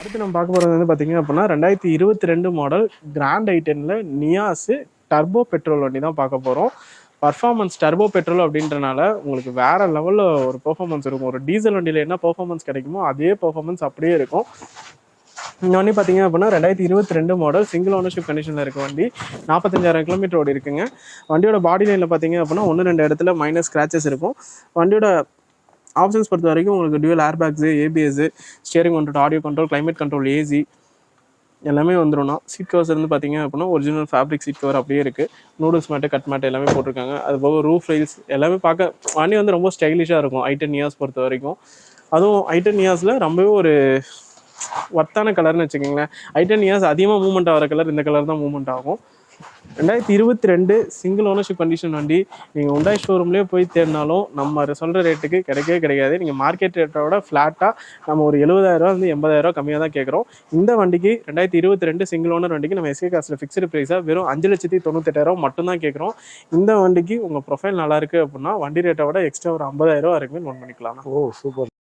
அடுத்து நம்ம பார்க்க போகிறது வந்து பார்த்தீங்க அப்படின்னா 2022 மாடல் கிராண்ட் ஐ10ல நியாஸ் டர்போ பெட்ரோல் வண்டி தான் பார்க்க போகிறோம். பர்ஃபார்மன்ஸ் டர்போ பெட்ரோல் அப்படின்றனால உங்களுக்கு வேற லெவலில் ஒரு பெர்ஃபார்மன்ஸ் இருக்கும். ஒரு டீசல் வண்டியில் என்ன பெர்ஃபார்மன்ஸ் கிடைக்குமோ அதே பெர்ஃபார்மன்ஸ் அப்படியே இருக்கும். இந்த வண்டி பார்த்தீங்க அப்படின்னா 2022 மாடல் சிங்கிள் ஓனர்ஷிப் கண்டிஷனில் இருக்க வண்டி. 45,000 கிலோமீட்டர் ஓடி இருக்குங்க. வண்டியோட பாடி லைனில் பார்த்தீங்க அப்படின்னா 1-2 இடத்துல மைனர் ஸ்க்ராச்சஸ் இருக்கும். வண்டியோட ஆப்ஷன்ஸ் பொறுத்த வரைக்கும் உங்களுக்கு dual air bags, ABS, steering control, audio control, climate control, AC எல்லாமே வந்துடும்னா. சீட் கவர்ஸ் இருந்து பார்த்தீங்க அப்படின்னா ஒரிஜினல் ஃபேப்ரிக் சீட் கவர் அப்படியே இருக்குது. நூடுல்ஸ் மேட்டு, கட் மேட்டு எல்லாமே போட்டிருக்காங்க. அது போக ரூஃப் ரைல்ஸ் எல்லாமே பார்க்க வண்டி வந்து ரொம்ப ஸ்டைலிஷாக இருக்கும் i10 நியாஸ் பொறுத்த வரைக்கும். அதுவும் i10 நியாஸில் ரொம்பவே ஒரு ஒர்த்தான கலர்னு வச்சுக்கோங்களேன். i10 நியாஸ் அதிகமாக மூவ்மெண்ட் ஆகிற கலர் இந்த கலர் தான் மூவ்மெண்ட் ஆகும். 2022 சிங்கிள் ஓனர்ஷிப் கண்டிஷன் வண்டி. நீங்கள் உண்டாய் ஷோரூம்லேயே போய் தேடினாலும் நம்ம சொல்கிற ரேட்டுக்கு கிடைக்கவே கிடைக்காது. நீங்கள் மார்க்கெட் ரேட்டோட ஃப்ளாட்டாக நம்ம ஒரு 70,000 வந்து 80,000 கம்மியாக தான் கேட்குறோம். இந்த வண்டிக்கு 2022 சிங்கிள் ஓனர் வண்டிக்கு நம்ம எஸ்கே காஸ்ட்டில் ஃபிக்ஸ்டு ப்ரைஸாக வெறும் 5,98,000 மட்டும்தான் கேட்குறோம். இந்த வண்டிக்கு உங்கள் ப்ரொஃபைல் நல்லா இருக்குது அப்படின்னா வண்டி ரேட்டை விட எக்ஸ்ட்ரா ஒரு 50,000 வரைக்கும் நோட் பண்ணிக்கலாம். ஓ சூப்பர்.